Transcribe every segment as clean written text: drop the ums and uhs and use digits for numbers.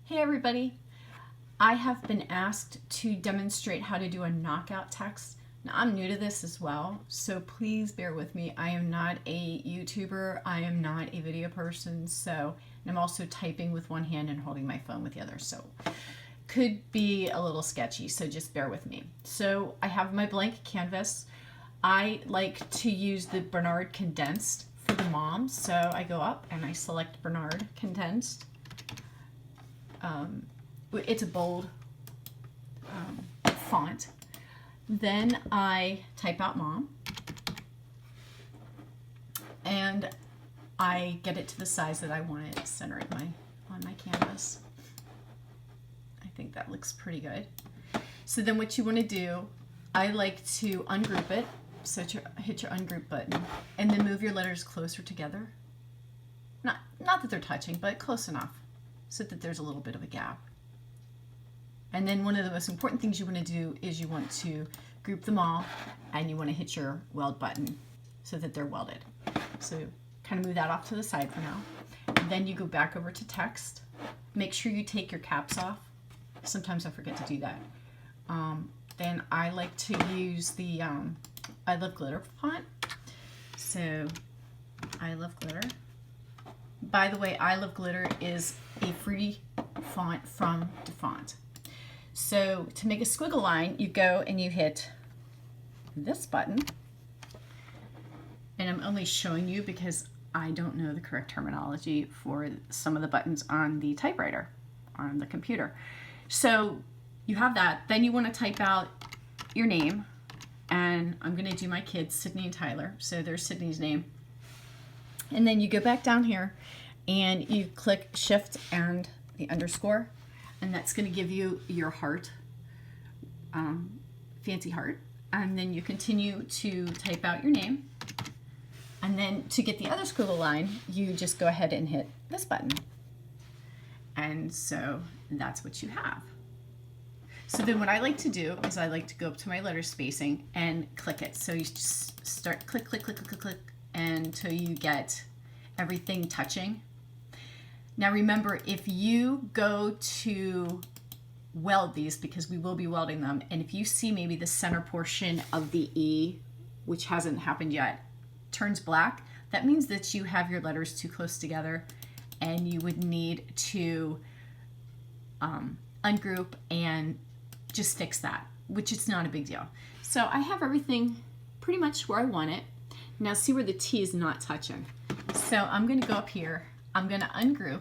Hey everybody! I have been asked to demonstrate how to do a knockout text. Now I'm new to this as well, so please bear with me. I am not a YouTuber, I am not a video person, and I'm also typing with one hand and holding my phone with the other, so could be a little sketchy, so just bear with me. So I have my blank canvas. I like to use the Bernard Condensed for the mom, so I go up and I select Bernard Condensed. It's a bold font. Then I type out mom and I get it to the size that I want it centered on my canvas. I think that looks pretty good. So then what you want to do, I like to ungroup it. So hit your ungroup button and then move your letters closer together. Not that they're touching, but close enough so that there's a little bit of a gap. And then one of the most important things you want to do is you want to group them all and you want to hit your weld button so that they're welded. So kind of move that off to the side for now. And then you go back over to text. Make sure you take your caps off. Sometimes I forget to do that. Then I like to use the I Love Glitter font. So I Love Glitter. By the way, I Love Glitter is a free font from DaFont. So to make a squiggle line, you go and you hit this button. And I'm only showing you because I don't know the correct terminology for some of the buttons on the typewriter, on the computer. So you have that. Then you want to type out your name. And I'm going to do my kids, Sydney and Tyler. So there's Sydney's name. And then you go back down here and you click Shift and the underscore. And that's going to give you your heart, fancy heart. And then you continue to type out your name. And then to get the other squiggle line, you just go ahead and hit this button. And so that's what you have. So then what I like to do is I like to go up to my letter spacing and click it. So you just start click, click, click, click, click, click until you get everything touching. Now remember, if you go to weld these, because we will be welding them, and if you see maybe the center portion of the E, which hasn't happened yet, turns black, that means that you have your letters too close together and you would need to ungroup and just fix that, which is not a big deal. So I have everything pretty much where I want it. Now see where the T is not touching. So I'm going to go up here, I'm going to ungroup,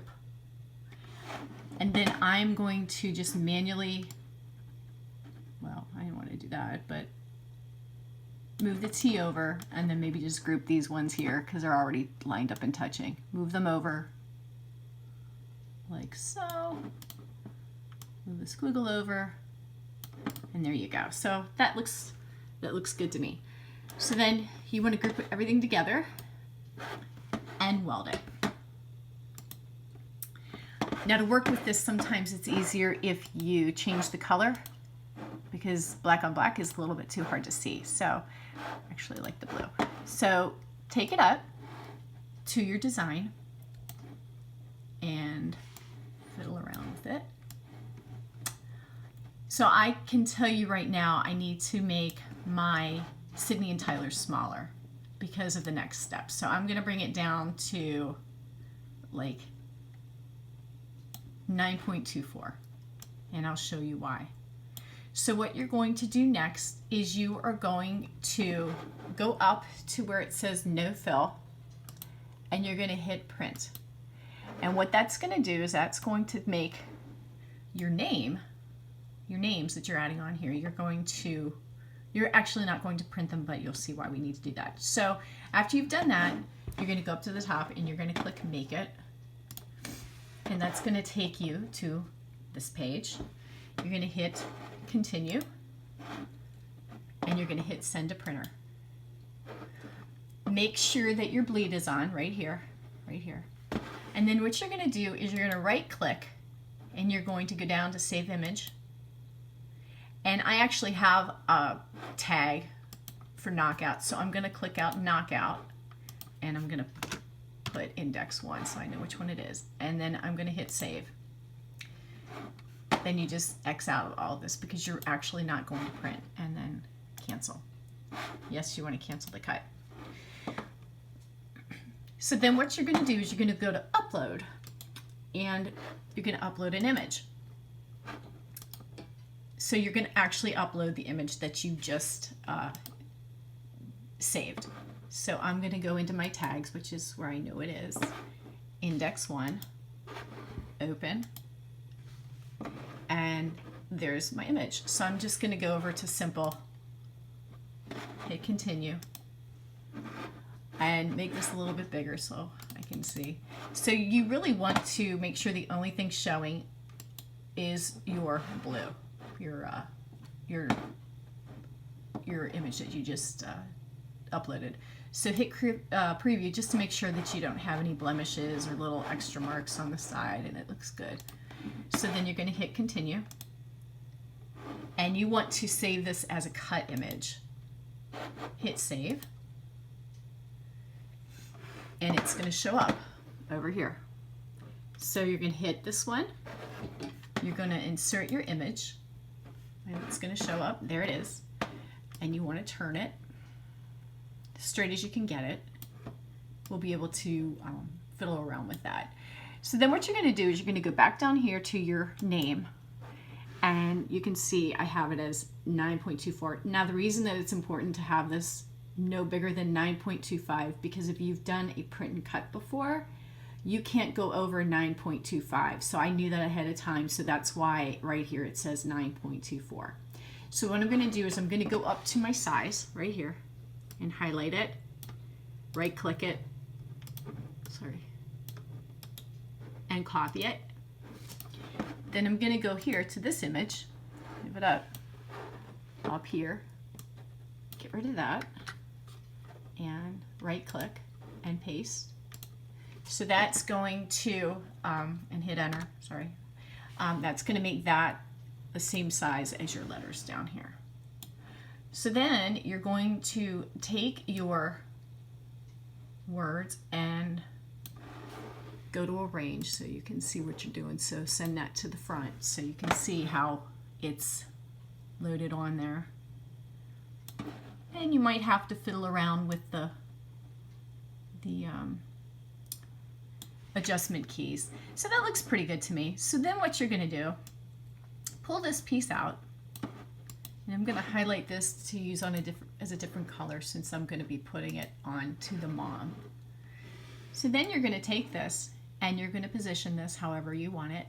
and then I'm going to just manually, well, I didn't want to do that, but move the T over and then maybe just group these ones here because they're already lined up and touching. Move them over like so. Move the squiggle over. And there you go. So that looks good to me. So then you want to group everything together and weld it. Now to work with this, sometimes it's easier if you change the color because black on black is a little bit too hard to see. So I actually like the blue. So take it up to your design and fiddle around with it. So I can tell you right now, I need to make my Sydney and Tyler smaller because of the next step. So I'm going to bring it down to like 9.24 and I'll show you why. So what you're going to do next is you are going to go up to where it says no fill and you're going to hit print. And what that's going to do is that's going to make your names that you're adding on here, you're actually not going to print them, but you'll see why we need to do that. So after you've done that, you're going to go up to the top and you're going to click Make It. And that's going to take you to this page. You're going to hit Continue. And you're going to hit Send to Printer. Make sure that your bleed is on right here, right here. And then what you're going to do is you're going to right click and you're going to go down to Save Image. And I actually have a tag for knockout, so I'm going to click out knockout and I'm going to put index 1 so I know which one it is. And then I'm going to hit save. then you just X out of all of this because you're actually not going to print, and then cancel. Yes, you want to cancel the cut. So then what you're going to do is you're going to go to upload, and you're going to upload an image. So you're going to actually upload the image that you just saved. So I'm going to go into my tags, which is where I know it is, index 1, open, and there's my image. So I'm just going to go over to simple, hit continue, and make this a little bit bigger so I can see. So you really want to make sure the only thing showing is your blue, your image that you just uploaded. So hit preview just to make sure that you don't have any blemishes or little extra marks on the side, and it looks good. So then you're going to hit continue, and you want to save this as a cut image. Hit save, and it's going to show up over here. So you're going to hit this one, you're going to insert your image, and it's going to show up. There it is. And you want to turn it straight as you can get it. We'll be able to fiddle around with that. So then what you're going to do is you're going to go back down here to your name, and you can see I have it as 9.24. Now the reason that it's important to have this no bigger than 9.25, because if you've done a print and cut before, you can't go over 9.25. So I knew that ahead of time, so that's why right here it says 9.24. So what I'm going to do is I'm going to go up to my size right here and highlight it, right click it, and copy it. Then I'm going to go here to this image, move it up here, get rid of that, and right click and paste. So that's going to, and hit enter, sorry, that's going to make that the same size as your letters down here. So then you're going to take your words and go to arrange so you can see what you're doing. So send that to the front so you can see how it's loaded on there. And you might have to fiddle around with the adjustment keys. So that looks pretty good to me. So then what you're going to do, pull this piece out, and I'm going to highlight this to use on as a different color since I'm going to be putting it on to the mom. So then you're going to take this and you're going to position this however you want it.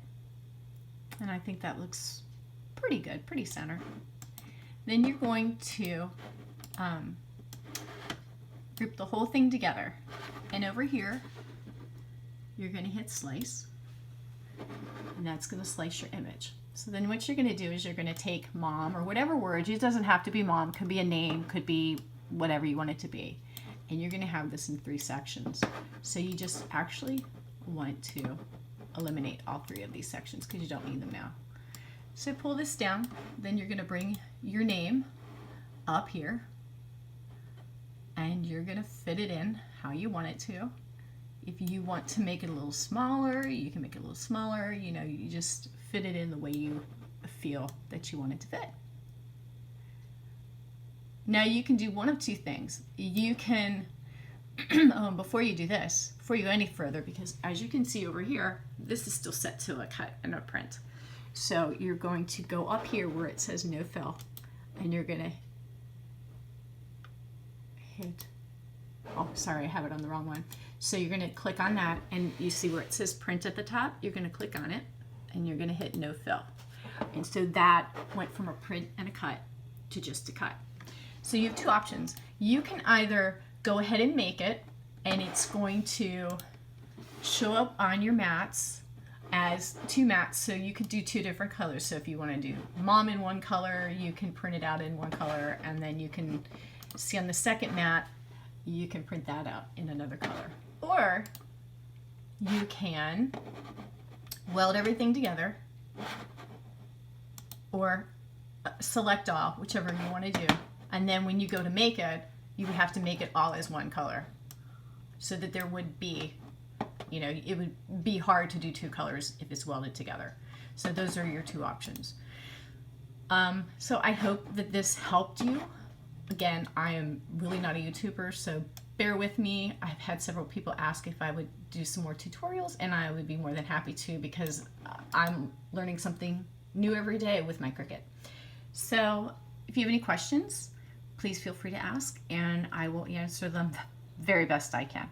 And I think that looks pretty good, pretty center. Then you're going to group the whole thing together. And over here, you're going to hit slice, and that's going to slice your image. So then what you're going to do is you're going to take mom, or whatever word, it doesn't have to be mom, could be a name, could be whatever you want it to be. And you're going to have this in 3 sections. So you just actually want to eliminate all 3 of these sections because you don't need them now. So pull this down, then you're going to bring your name up here, and you're going to fit it in how you want it to. If you want to make it a little smaller, you can make it a little smaller. You know, you just fit it in the way you feel that you want it to fit. Now you can do one of 2 things. You can, before you do this, before you go any further, because as you can see over here, this is still set to a cut and a print. So you're going to go up here where it says no fill, and you're going to hit, oh sorry, I have it on the wrong one. So you're going to click on that, and you see where it says print at the top, you're going to click on it, and you're going to hit no fill. And so that went from a print and a cut to just a cut. So you have 2 options. You can either go ahead and make it, and it's going to show up on your mats as 2 mats, so you could do 2 different colors. So if you want to do mom in one color, you can print it out in one color, and then you can see on the second mat, you can print that out in another color. Or you can weld everything together, or select all, whichever you want to do. And then when you go to make it, you would have to make it all as one color, so that there would be, you know, it would be hard to do 2 colors if it's welded together. So those are your two options. So I hope that this helped you. Again, I am really not a YouTuber, so bear with me. I've had several people ask if I would do some more tutorials, and I would be more than happy to, because I'm learning something new every day with my Cricut. So if you have any questions, please feel free to ask, and I will answer them the very best I can.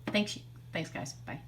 Thanks guys. Bye.